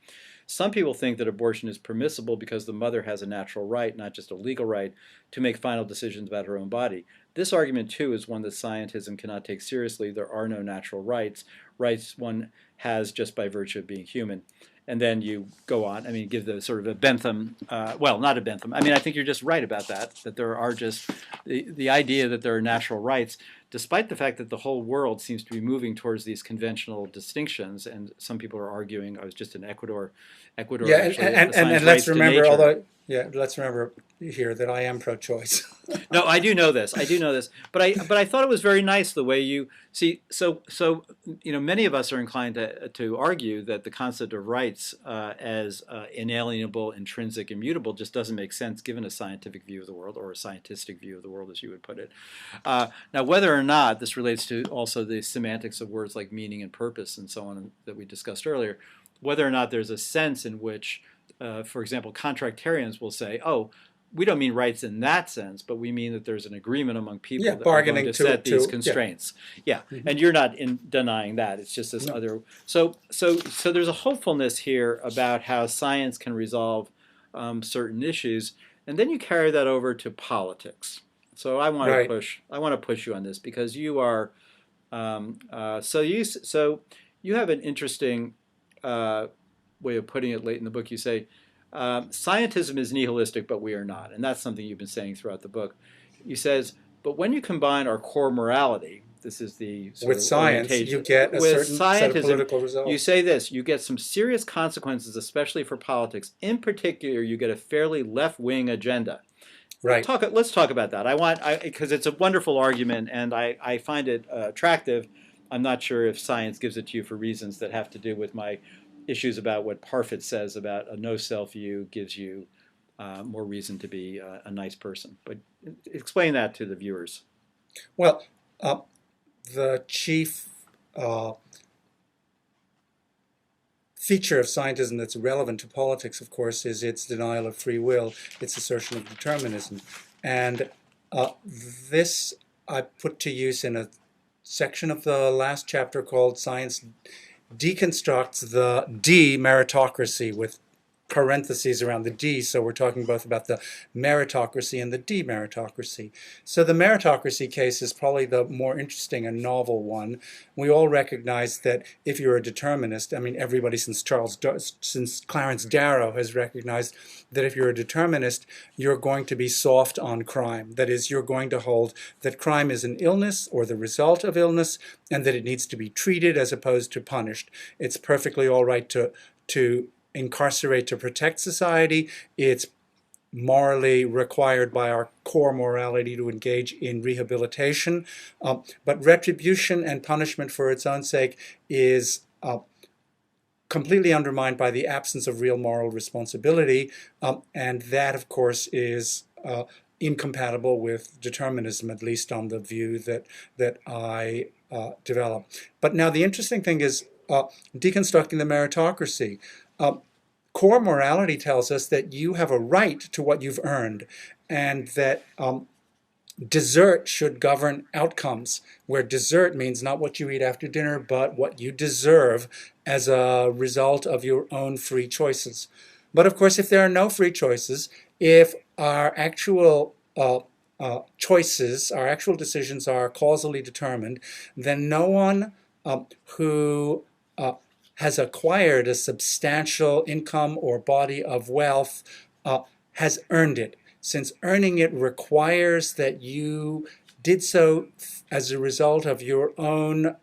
Some people think that abortion is permissible because the mother has a natural right, not just a legal right, to make final decisions about her own body. This argument, too, is one that scientism cannot take seriously. There are no natural rights. Rights one has just by virtue of being human. And then you go on, give the sort of a Bentham, well, not a Bentham. I think you're just right about that there are just, the idea that there are natural rights, despite the fact that the whole world seems to be moving towards these conventional distinctions, and some people are arguing, I was just in Ecuador yeah, actually, and let's remember, let's remember here that I am pro-choice. No, I do know this. But I thought it was very nice the way you see. So many of us are inclined to argue that the concept of rights as inalienable, intrinsic, immutable just doesn't make sense given a scientific view of the world, or a scientistic view of the world, as you would put it. Now, whether or not this relates to also the semantics of words like meaning and purpose and so on that we discussed earlier, whether or not there's a sense in which, for example, contractarians will say, oh, we don't mean rights in that sense, but we mean that there's an agreement among people that are going to set these constraints. Yeah, and you're not denying that. It's just this other. So there's a hopefulness here about how science can resolve certain issues, and then you carry that over to politics. So I want to push you on this because you are. So you have an interesting way of putting it late in the book. You say, scientism is nihilistic, but we are not. And that's something you've been saying throughout the book. He says, but when you combine our core morality, this is the with science, you get a certain set of political results. You say this, you get some serious consequences, especially for politics. In particular, you get a fairly left-wing agenda. Right. Let's talk about that. Because it's a wonderful argument, and I find it attractive. I'm not sure if science gives it to you for reasons that have to do with my issues about what Parfit says about a no-self view gives you more reason to be a nice person. But explain that to the viewers. Well, the chief feature of scientism that's relevant to politics, of course, is its denial of free will, its assertion of determinism. And this I put to use in a section of the last chapter called Science Deconstructs the D-meritocracy with parentheses around the D, so we're talking both about the meritocracy and the demeritocracy. So the meritocracy case is probably the more interesting and novel one. We all recognize that if you're a determinist, I mean, everybody since Clarence Darrow has recognized that if you're a determinist, you're going to be soft on crime. That is, you're going to hold that crime is an illness or the result of illness, and that it needs to be treated as opposed to punished. It's perfectly all right to incarcerate to protect society. It's morally required by our core morality to engage in rehabilitation. But retribution and punishment for its own sake is completely undermined by the absence of real moral responsibility. And that, of course, is incompatible with determinism, at least on the view that I develop. But now the interesting thing is deconstructing the meritocracy. Core morality tells us that you have a right to what you've earned, and that desert should govern outcomes, where desert means not what you eat after dinner, but what you deserve as a result of your own free choices. But of course, if there are no free choices, if our actual choices, our actual decisions are causally determined, then no one who has acquired a substantial income or body of wealth has earned it, since earning it requires that you did so as a result of your own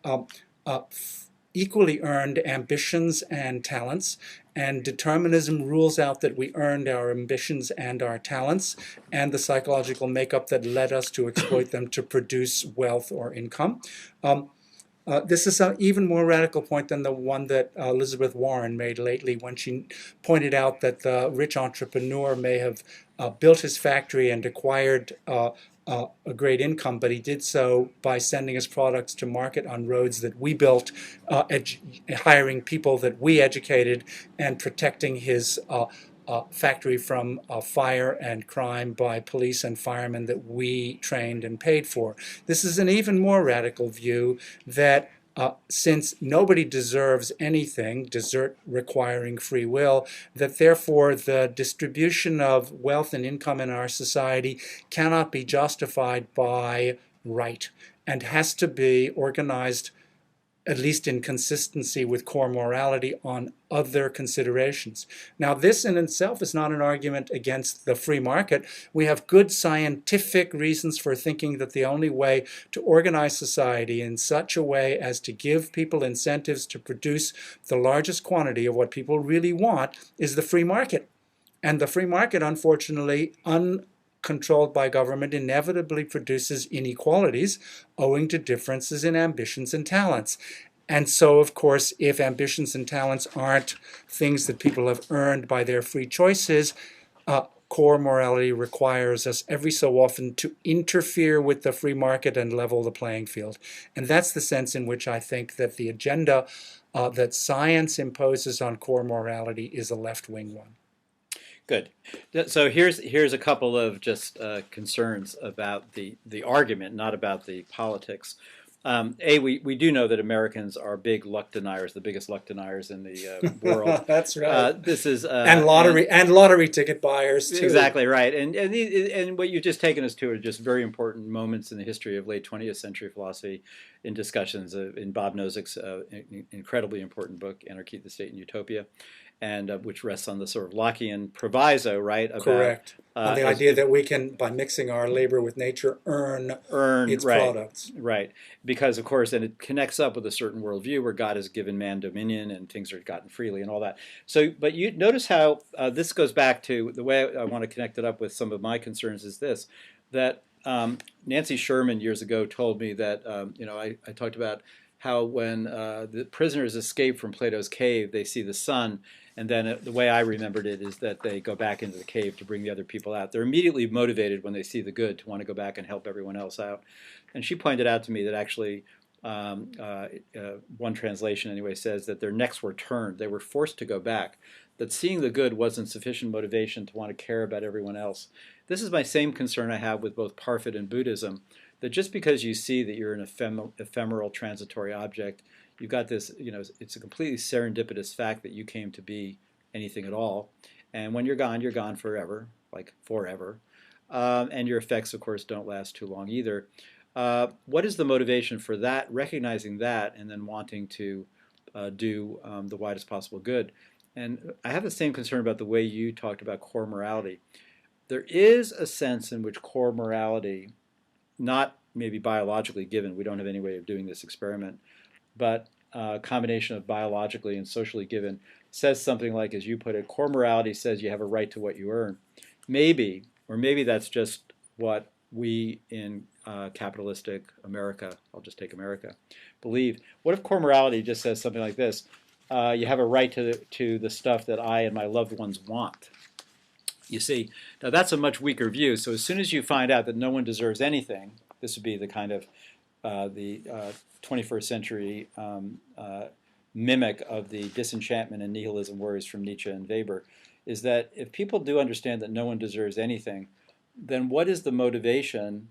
equally earned ambitions and talents. And determinism rules out that we earned our ambitions and our talents and the psychological makeup that led us to exploit them to produce wealth or income. This is an even more radical point than the one that Elizabeth Warren made lately when she pointed out that the rich entrepreneur may have built his factory and acquired a great income, but he did so by sending his products to market on roads that we built, hiring people that we educated, and protecting his factory from fire and crime by police and firemen that we trained and paid for. This is an even more radical view that since nobody deserves anything, desert requiring free will, that therefore the distribution of wealth and income in our society cannot be justified by right and has to be organized, at least in consistency with core morality, on other considerations. Now, this in itself is not an argument against the free market. We have good scientific reasons for thinking that the only way to organize society in such a way as to give people incentives to produce the largest quantity of what people really want is the free market. And the free market, unfortunately, controlled by government, inevitably produces inequalities owing to differences in ambitions and talents. And so, of course, if ambitions and talents aren't things that people have earned by their free choices, core morality requires us every so often to interfere with the free market and level the playing field. And that's the sense in which I think that the agenda that science imposes on core morality is a left-wing one. Good. So here's a couple of just concerns about the argument, not about the politics. We do know that Americans are big luck deniers, the biggest luck deniers in the world. That's right. This is and lottery ticket buyers too. Exactly right. And what you've just taken us to are just very important moments in the history of late 20th century philosophy, in discussions in Bob Nozick's incredibly important book, Anarchy, the State, and Utopia, and which rests on the sort of Lockean proviso, right? About, correct. On the idea that we can, by mixing our labor with nature, earn its right, products. Right. Because, of course, and it connects up with a certain worldview where God has given man dominion and things are gotten freely and all that. So, but you notice how this goes back to the way I want to connect it up with some of my concerns is this, that Nancy Sherman years ago told me that, I talked about how when the prisoners escape from Plato's cave, they see the sun. And then the way I remembered it is that they go back into the cave to bring the other people out. They're immediately motivated when they see the good to want to go back and help everyone else out. And she pointed out to me that actually one translation anyway says that their necks were turned. They were forced to go back. That seeing the good wasn't sufficient motivation to want to care about everyone else. This is my same concern I have with both Parfit and Buddhism, that just because you see that you're an ephemeral transitory object, you've got this, it's a completely serendipitous fact that you came to be anything at all. And when you're gone forever, like forever. And your effects, of course, don't last too long either. What is the motivation for that, recognizing that, and then wanting to do the widest possible good? And I have the same concern about the way you talked about core morality. There is a sense in which core morality, not maybe biologically given, we don't have any way of doing this experiment, but a combination of biologically and socially given, says something like, as you put it, core morality says you have a right to what you earn. Maybe, or maybe that's just what we in capitalistic America, I'll just take America, believe. What if core morality just says something like this? You have a right to the stuff that I and my loved ones want. You see, now that's a much weaker view. So as soon as you find out that no one deserves anything, this would be the kind of the 21st century mimic of the disenchantment and nihilism worries from Nietzsche and Weber, is that if people do understand that no one deserves anything, then what is the motivation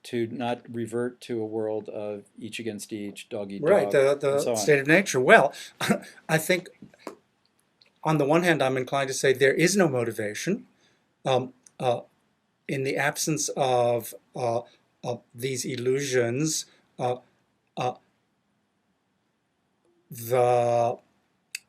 to not revert to a world of each against each, dog eat Right, dog, and the so on? state of nature. Well, I think on the one hand, I'm inclined to say there is no motivation. Um, uh, in the absence of these illusions, uh, uh, the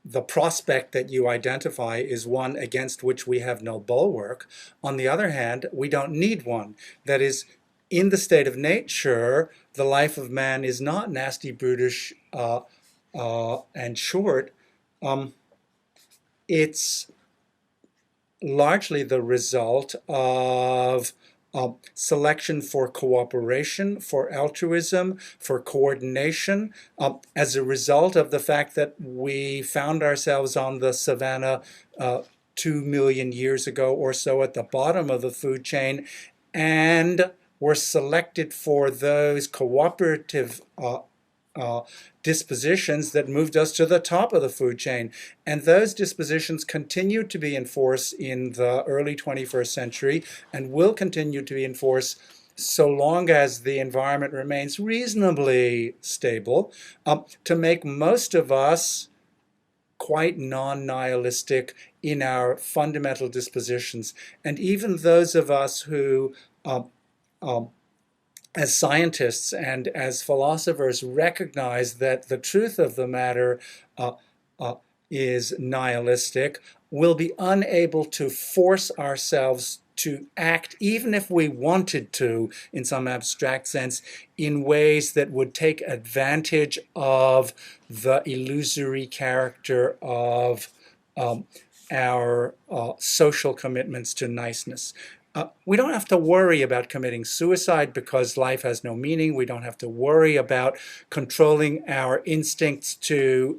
the prospect that you identify is one against which we have no bulwark. On the other hand, we don't need one. That is, in the state of nature, the life of man is not nasty, brutish, and short. Um, it's largely the result of selection for cooperation, for altruism, for coordination, as a result of the fact that we found ourselves on the savannah 2 million years ago or so at the bottom of the food chain, and were selected for those cooperative uh, dispositions that moved us to the top of the food chain. And those dispositions continue to be in force in the early 21st century and will continue to be in force so long as the environment remains reasonably stable, to make most of us quite non-nihilistic in our fundamental dispositions. And even those of us who um, as scientists and as philosophers recognize that the truth of the matter uh, uh, is nihilistic, will be unable to force ourselves to act, even if we wanted to, in some abstract sense, in ways that would take advantage of the illusory character of our social commitments to niceness. We don't have to worry about committing suicide because life has no meaning. We don't have to worry about controlling our instincts to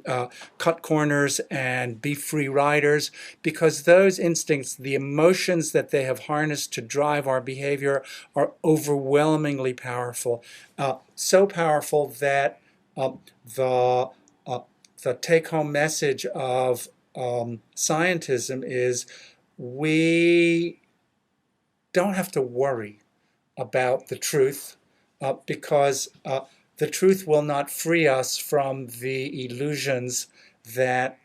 cut corners and be free riders, because those instincts, the emotions that they have harnessed to drive our behavior, are overwhelmingly powerful. So powerful that the the take-home message of scientism is we don't have to worry about the truth because the truth will not free us from the illusions that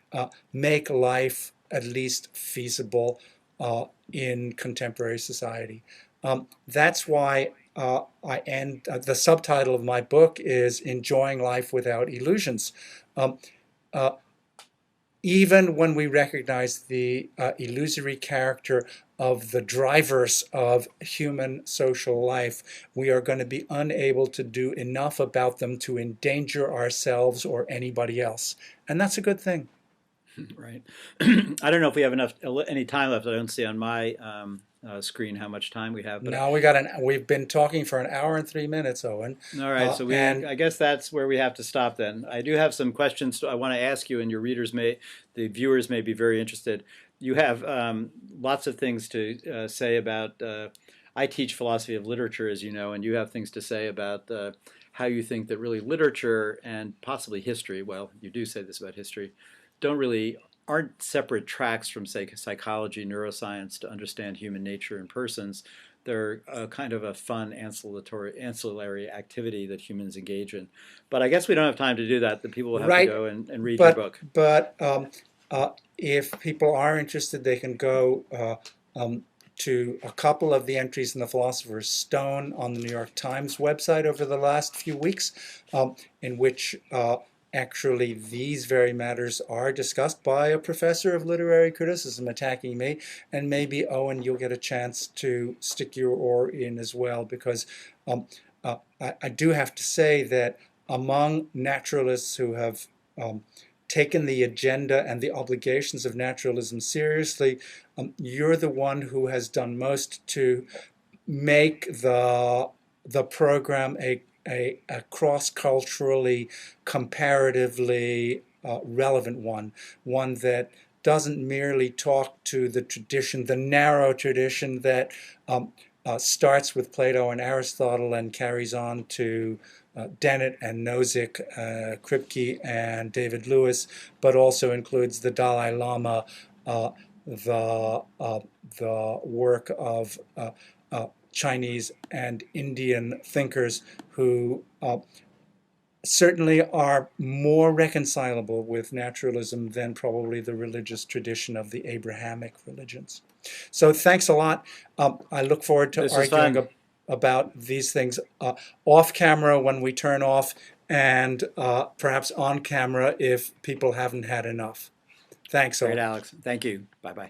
make life at least feasible in contemporary society. That's why I end, the subtitle of my book is Enjoying Life Without Illusions. Um, uh, Even when we recognize the illusory character of the drivers of human social life, we are going to be unable to do enough about them to endanger ourselves or anybody else. And that's a good thing. Right. I don't know if we have any time left. I don't see on my screen how much time we have, but Now we've been talking for an hour and 3 minutes, Owen. all right. So And I guess that's where we have to stop then. I do have some questions I want to ask you, and your the viewers may be very interested. You have lots of things to say about. I teach philosophy of literature, as you know, and you have things to say about how you think that really literature and possibly history. Well, you do say this about history, aren't separate tracks from, say, psychology, neuroscience to understand human nature and persons. They're kind of a fun ancillary activity that humans engage in. But I guess we don't have time to do that. The people will have to right, go and read your book. but if people are interested, they can go to a couple of the entries in the Philosopher's Stone on the New York Times website over the last few weeks, in which actually these very matters are discussed by a professor of literary criticism attacking me. And maybe, Owen, you'll get a chance to stick your oar in as well, because I do have to say that among naturalists who have taken the agenda and the obligations of naturalism seriously, you're the one who has done most to make the program a cross-culturally, comparatively relevant one that doesn't merely talk to the tradition, the narrow tradition that starts with Plato and Aristotle and carries on to Dennett and Nozick, Kripke and David Lewis, but also includes the Dalai Lama, the work of Chinese and Indian thinkers who certainly are more reconcilable with naturalism than probably the religious tradition of the Abrahamic religions. So thanks a lot. I look forward to This was arguing fun. about these things off camera when we turn off, and perhaps on camera if people haven't had enough. Thanks, Great, all. Alex. Thank you. Bye bye.